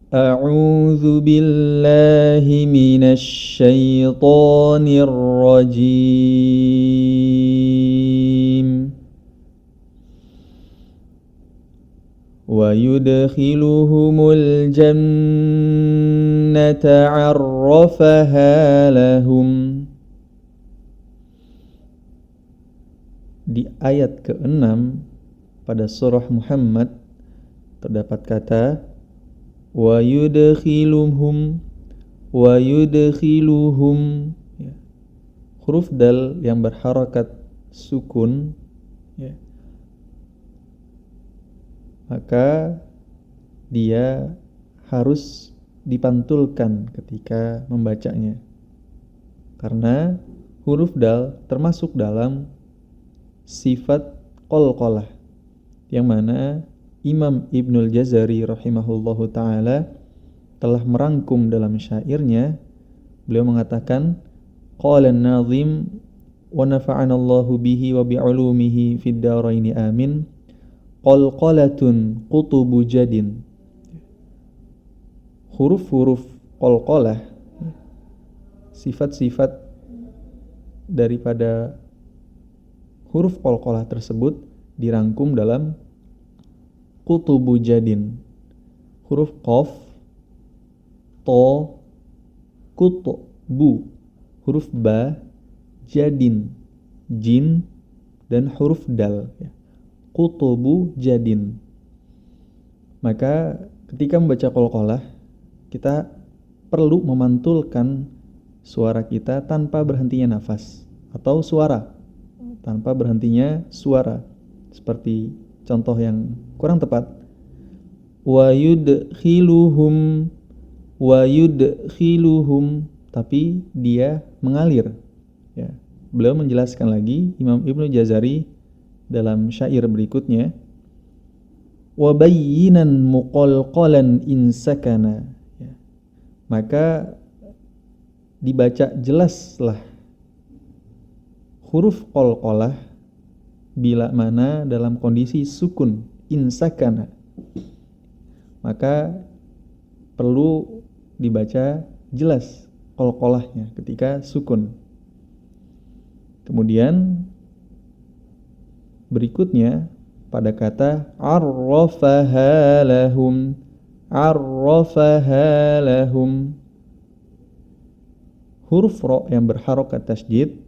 A'udzu billahi minasy syaithanir rajim. Wa yudkhiluhumul jannata 'arrafaha lahum. Di ayat ke-6 pada surah Muhammad terdapat kata wa yudkhiluhum, ya. Huruf dal yang berharakat sukun, ya. Maka dia harus dipantulkan ketika membacanya, karena huruf dal termasuk dalam sifat qalqalah, yang mana Imam Ibnul Jazari rahimahullahu ta'ala telah merangkum dalam syairnya. Beliau mengatakan, qala an-nazim wa nafa'ana Allahu bihi wa bi'ulumihi fid daraini amin, qalqalatun qutubu jadin. Huruf-huruf qalqalah, sifat-sifat daripada huruf qalqalah tersebut dirangkum dalam qutubu jadin. Huruf qaf, to, kutubu. Huruf ba, jadin, jin, dan huruf dal, ya. Qutubu jadin. Maka ketika membaca qalqalah, kita perlu memantulkan suara kita tanpa berhentinya nafas, atau suara tanpa berhentinya suara. Seperti contoh yang kurang tepat, wa yudkhiluhum, tapi dia mengalir, ya. Beliau menjelaskan lagi, Imam Ibnu Jazari dalam syair berikutnya, wa bayyinan muqalqalan insakana, ya. Maka dibaca jelaslah huruf qalqalah bila mana dalam kondisi sukun, insakana. Maka perlu dibaca jelas qalqalahnya ketika sukun. Kemudian berikutnya pada kata arrafaha lahum, arrafaha lahum, huruf ra yang berharokat tasydid,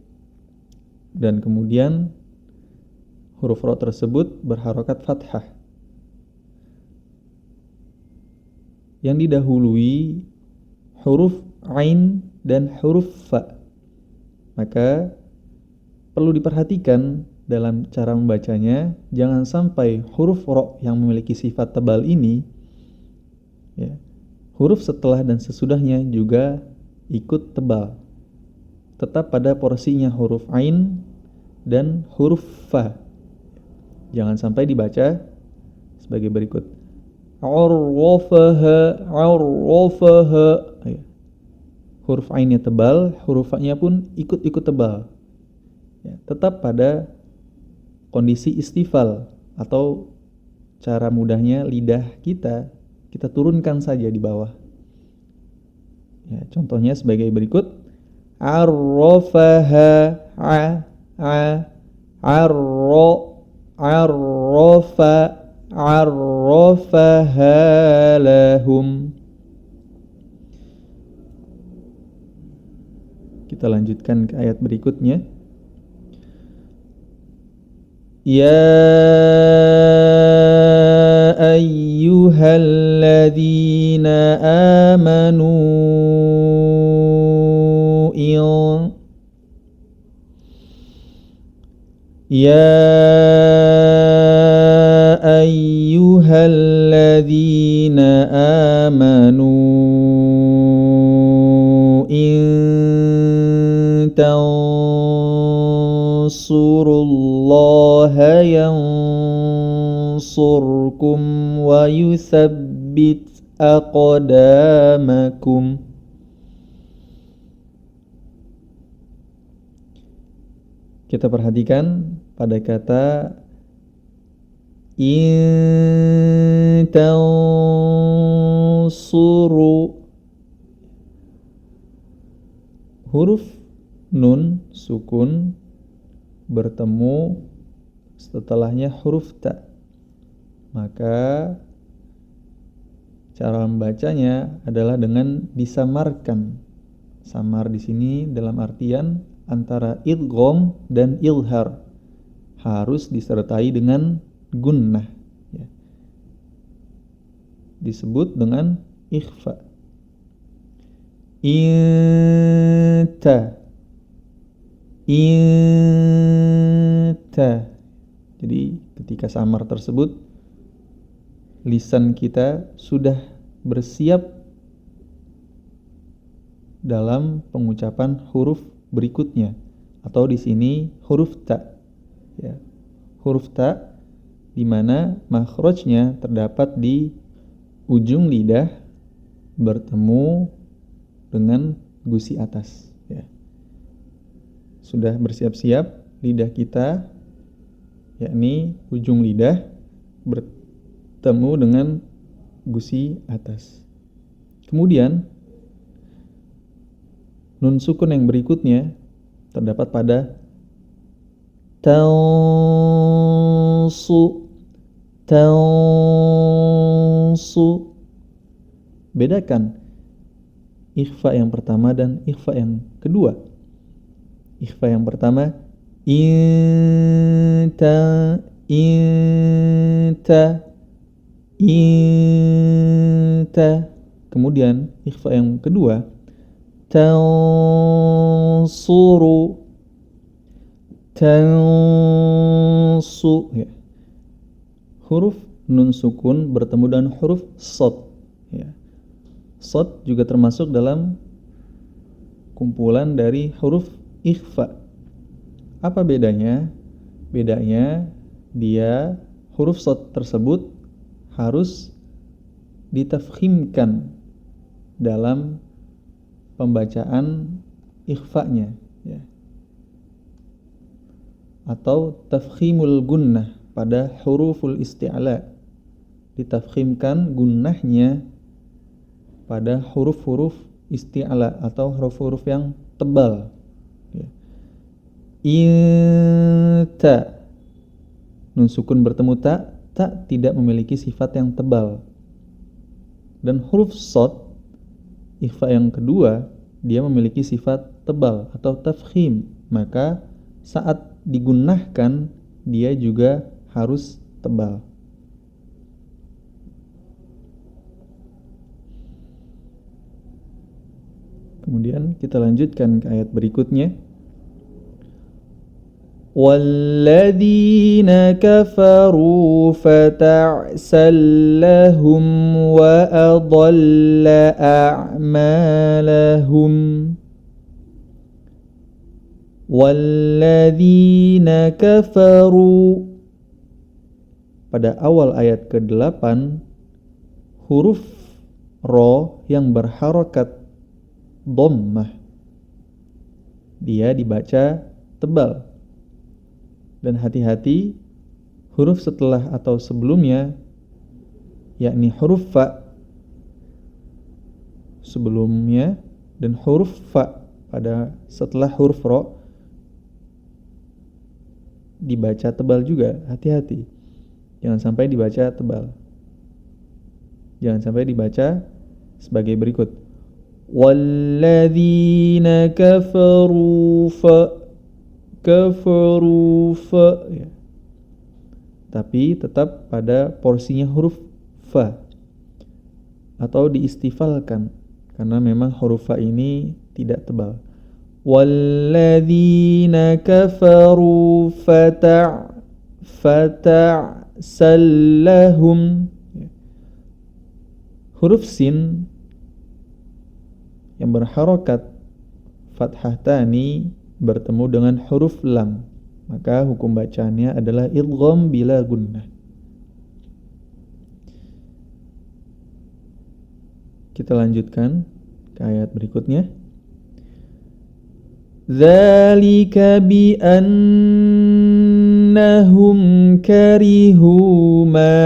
dan kemudian huruf ra tersebut berharokat fathah yang didahului huruf ain dan huruf fa. Maka perlu diperhatikan dalam cara membacanya, jangan sampai huruf ra yang memiliki sifat tebal ini, ya, huruf setelah dan sesudahnya juga ikut tebal. Tetap pada porsinya huruf ain dan huruf fa. Jangan sampai dibaca sebagai berikut. Arrafaha, arrafaha. Huruf ainnya tebal, huruf fa-nya pun ikut-ikut tebal. Ya, tetap pada kondisi istifal, atau cara mudahnya lidah kita turunkan saja di bawah. Ya, contohnya sebagai berikut. Arrafaha, arrafaha lahum. Kita lanjutkan ke ayat berikutnya. Ya ayyuhalladzina amanu Ya ayyuhalladzina amanu in tansurullaha yansurkum wa yuthabbit aqdamakum. Kita perhatikan pada kata in tansurullaha huruf nun sukun bertemu setelahnya huruf ta, maka cara membacanya adalah dengan disamarkan. Samar di sini dalam artian antara idgham dan ilhar, harus disertai dengan gunnah, ya. Disebut dengan ikhfa. Inta. Jadi ketika samar tersebut, lisan kita sudah bersiap dalam pengucapan huruf berikutnya, atau di sini huruf ta, ya. Huruf ta di mana makhrajnya terdapat di ujung lidah bertemu dengan gusi atas, ya. Sudah bersiap-siap lidah kita, yakni ujung lidah bertemu dengan gusi atas. Kemudian nun sukun yang berikutnya terdapat pada tansu. Bedakan ikhfa yang pertama dan ikhfa yang kedua. Ikhfa yang pertama inta. Kemudian ikhfa yang kedua tansuru, ya. Huruf nun sukun bertemu dengan huruf shad, ya. Shad juga termasuk dalam kumpulan dari huruf ikhfa. Apa bedanya? Bedanya dia huruf shad tersebut harus ditafkhimkan dalam pembacaan ikhfa'nya, ya. Atau tafkhimul gunnah pada huruful isti'la, ditafkhimkan gunnahnya pada huruf-huruf isti'la atau huruf-huruf yang tebal, ya. Inta, nun sukun bertemu ta tidak memiliki sifat yang tebal. Dan huruf shad ikhfa yang kedua, dia memiliki sifat tebal atau tafkhim, maka saat digunnahkan dia juga harus tebal. Kemudian kita lanjutkan ke ayat berikutnya. وَالَّذِينَ كَفَرُوا فَتَعْسًا لَهُمْ وَأَضَلَّ أَعْمَالَهُمْ. وَالَّذِينَ كَفَرُوا, pada awal ayat ke-8 huruf ro yang berharokat dhammah dia dibaca tebal. Dan hati-hati huruf setelah atau sebelumnya, yakni huruf fa sebelumnya dan huruf fa pada setelah huruf ro dibaca tebal juga. Hati-hati, jangan sampai dibaca tebal. Jangan sampai dibaca sebagai berikut: walladzina kafaru fa, ya. Tapi tetap pada porsinya huruf fa atau diistifalkan, karena memang huruf fa ini tidak tebal. Walladzina kafaru fata'sallahum, ya. Huruf sin yang berharokat fathah tani bertemu dengan huruf lam, maka hukum bacaannya adalah idgham bila gunnah. Kita lanjutkan ke ayat berikutnya. Dzalika bi annahum karihu ma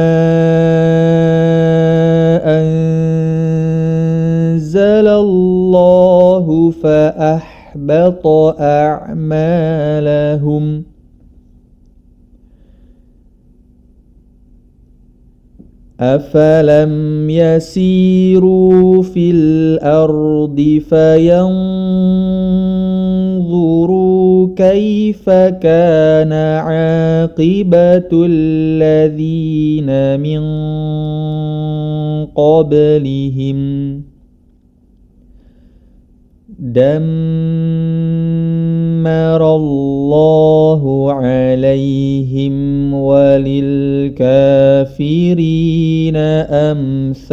anzalallahu fa أعمالهم أفلم يسيروا في الأرض فينظروا كيف كان عاقبة الذين من قبلهم دمر الله عليهم وللكافرين أمثالها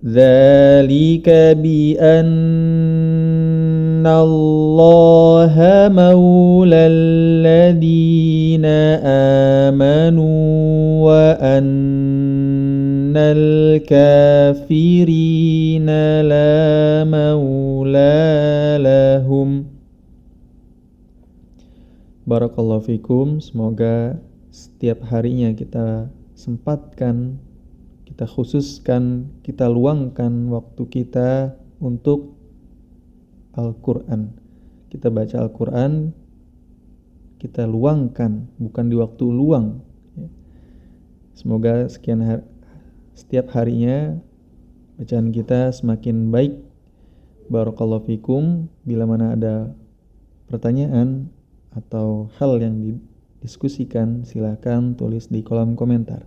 ذلك بأن الله مولى الذين آمنوا وأن الكافرين لا مولى لهم. Barakallahu fikum. Semoga setiap harinya kita sempatkan, kita khususkan, kita luangkan waktu kita untuk Al-Quran. Kita baca Al-Quran, kita luangkan, bukan di waktu luang. Semoga setiap harinya bacaan kita semakin baik. Barakallahu fikum. Bila mana ada pertanyaan atau hal yang didiskusikan, silakan tulis di kolom komentar.